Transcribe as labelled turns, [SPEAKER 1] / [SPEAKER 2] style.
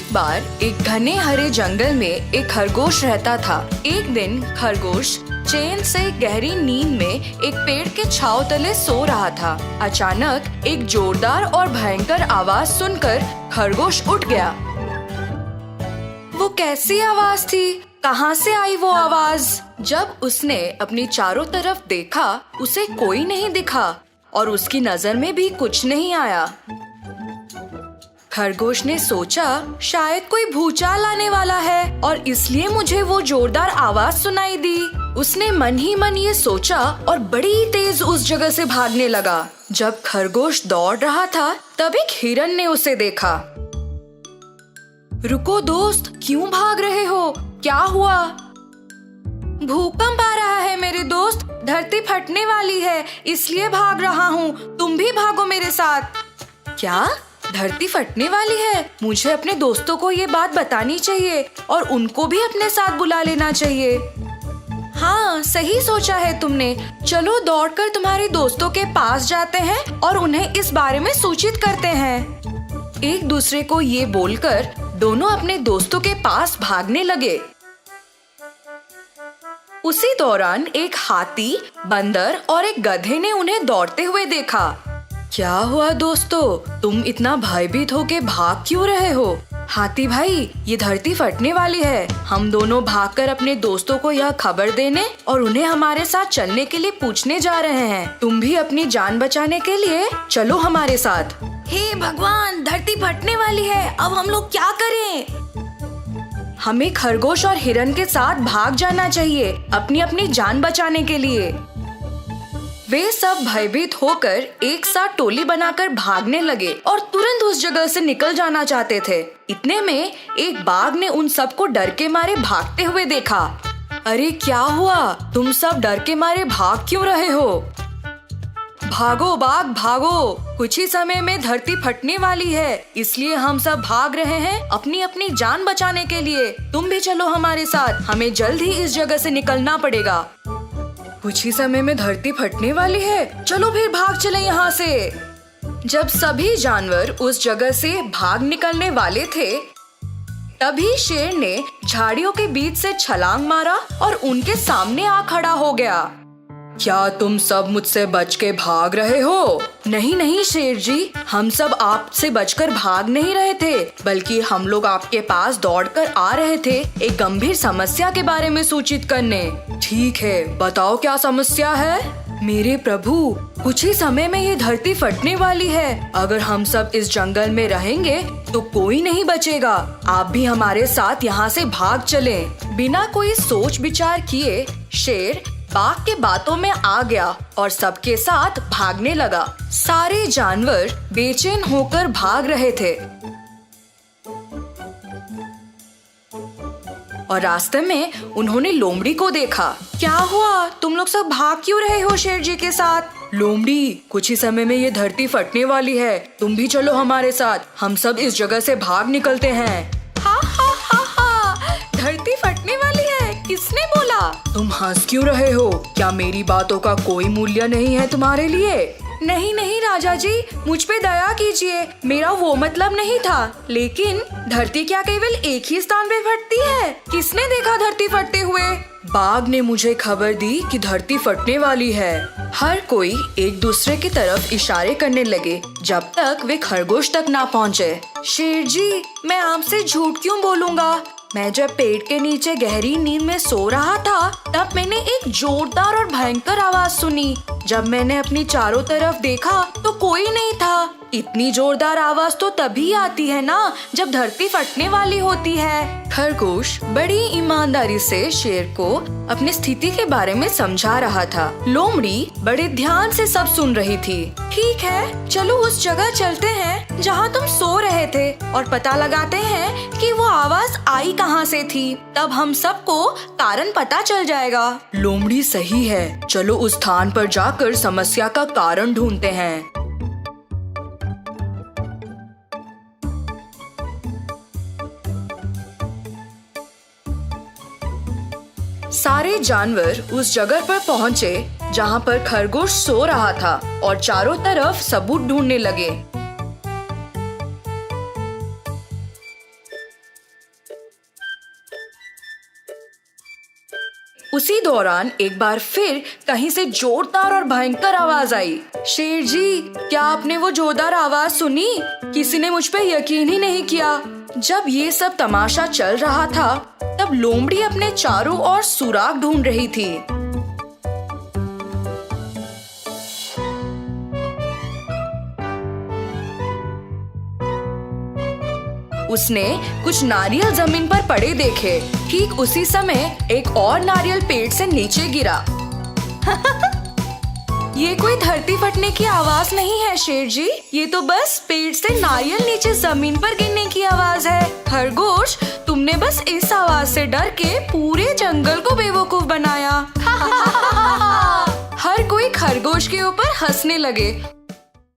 [SPEAKER 1] एक बार एक घने हरे जंगल में एक खरगोश रहता था। एक दिन खरगोश चैन से गहरी नींद में एक पेड़ के छांव तले सो रहा था। अचानक एक जोरदार और भयंकर आवाज सुनकर खरगोश उठ गया। वो कैसी आवाज थी? कहाँ से आई वो आवाज? जब उसने अपनी चारों तरफ देखा, उसे कोई नहीं दिखा और उसकी नजर में भी कुछ नहीं आया। खरगोश ने सोचा, शायद कोई भूचाल आने वाला है और इसलिए मुझे वो जोरदार आवाज सुनाई दी। उसने मन ही मन ये सोचा और बड़ी तेज उस जगह से भागने लगा। जब खरगोश दौड़ रहा था, तब एक हिरन ने उसे देखा। रुको दोस्त, क्यों भाग रहे हो? क्या हुआ? भूकंप आ रहा है मेरे दोस्त, धरती फटने वाली है, इसलिए भाग रहा हूँ। तुम भी भागो मेरे साथ। क्या? धरती फटने वाली है? मुझे अपने दोस्तों को ये बात बतानी चाहिए और उनको भी अपने साथ बुला लेना चाहिए। हाँ, सही सोचा है तुमने। चलो दौड़कर तुम्हारे दोस्तों के पास जाते हैं और उन्हें इस बारे में सूचित करते हैं। एक दूसरे को ये बोलकर दोनों अपने दोस्तों के पास भागने लगे। उसी दौरान एक हाथी, बंदर और एक गधे ने उन्हें दौड़ते हुए देखा। क्या हुआ दोस्तों, तुम इतना भयभीत होके भाग क्यों रहे हो? हाथी भाई, ये धरती फटने वाली है। हम दोनों भागकर अपने दोस्तों को यह खबर देने और उन्हें हमारे साथ चलने के लिए पूछने जा रहे हैं। तुम भी अपनी जान बचाने के लिए चलो हमारे साथ। हे भगवान, धरती फटने वाली है, अब हम लोग क्या करें? हमें खरगोश और हिरन के साथ भाग जाना चाहिए, अपनी अपनी जान बचाने के लिए। वे सब भयभीत होकर एक साथ टोली बनाकर भागने लगे और तुरंत उस जगह से निकल जाना चाहते थे। इतने में एक बाघ ने उन सबको डर के मारे भागते हुए देखा। अरे क्या हुआ? तुम सब डर के मारे भाग क्यों रहे हो? भागो बाघ भागो, कुछ ही समय में धरती फटने वाली है, इसलिए हम सब भाग रहे हैं अपनी अपनी जान बचाने के लिए। तुम भी चलो हमारे साथ, हमें जल्द ही इस जगह से निकलना पड़ेगा। कुछ ही समय में धरती फटने वाली है, चलो फिर भाग चले यहाँ से। जब सभी जानवर उस जगह से भाग निकलने वाले थे, तभी शेर ने झाड़ियों के बीच से छलांग मारा और उनके सामने आ खड़ा हो गया। क्या तुम सब मुझसे बच के भाग रहे हो? नहीं नहीं शेर जी, हम सब आपसे बचकर भाग नहीं रहे थे, बल्कि हम लोग आपके पास दौड़कर आ रहे थे एक गंभीर समस्या के बारे में सूचित करने। ठीक है, बताओ क्या समस्या है? मेरे प्रभु, कुछ ही समय में ये धरती फटने वाली है। अगर हम सब इस जंगल में रहेंगे तो कोई नहीं बचेगा। आप भी हमारे साथ यहाँ से भाग चलें। बिना कोई सोच विचार किए शेर बाघ के बातों में आ गया और सबके साथ भागने लगा। सारे जानवर बेचैन होकर भाग रहे थे और रास्ते में उन्होंने लोमड़ी को देखा। क्या हुआ? तुम लोग सब भाग क्यों रहे हो शेर जी के साथ? लोमड़ी, कुछ ही समय में ये धरती फटने वाली है, तुम भी चलो हमारे साथ, हम सब इस जगह से भाग निकलते हैं। हा हा हा हा, धरती फटने वाली है? किसने बोला? तुम हंस क्यों रहे हो? क्या मेरी बातों का कोई मूल्य नहीं है तुम्हारे लिए? नहीं नहीं राजा जी, मुझ पे दया कीजिए, मेरा वो मतलब नहीं था। लेकिन धरती क्या केवल एक ही स्थान पे फटती है? किसने देखा धरती फटते हुए? बाघ ने मुझे खबर दी कि धरती फटने वाली है। हर कोई एक दूसरे की तरफ इशारे करने लगे जब तक वे खरगोश तक ना पहुँचे। शेर जी, मैं आपसे झूठ क्यों बोलूँगा? मैं जब पेड़ के नीचे गहरी नींद में सो रहा था, तब मैंने एक जोरदार और भयंकर आवाज सुनी। जब मैंने अपनी चारों तरफ देखा तो कोई नहीं था। इतनी जोरदार आवाज तो तभी आती है ना, जब धरती फटने वाली होती है। खरगोश बड़ी ईमानदारी से शेर को अपनी स्थिति के बारे में समझा रहा था। लोमड़ी बड़े ध्यान से सब सुन रही थी। ठीक है, चलो उस जगह चलते हैं जहाँ तुम सो रहे थे और पता लगाते हैं कि वो आवाज आई कहाँ से थी। तब हम सबको कारण पता चल जाएगा। लोमड़ी सही है, चलो उस स्थान पर जाकर समस्या का कारण ढूंढते हैं। सारे जानवर उस जगह पर पहुँचे जहाँ पर खरगोश सो रहा था और चारों तरफ सबूत ढूंढने लगे। उसी दौरान एक बार फिर कहीं से जोरदार और भयंकर आवाज आई। शेर जी, क्या आपने वो जोरदार आवाज सुनी? किसी ने मुझ पे यकीन ही नहीं किया। जब ये सब तमाशा चल रहा था तब लोमड़ी अपने चारों ओर सुराग ढूंढ रही थी। उसने कुछ नारियल जमीन पर पड़े देखे। ठीक उसी समय एक और नारियल पेड़ से नीचे गिरा। ये कोई धरती फटने की आवाज नहीं है शेर जी, ये तो बस पेड़ से नारियल नीचे जमीन पर गिरने की आवाज है। खरगोश, तुमने बस इस आवाज से डर के पूरे जंगल को बेवकूफ बनाया। हर कोई खरगोश के ऊपर हंसने लगे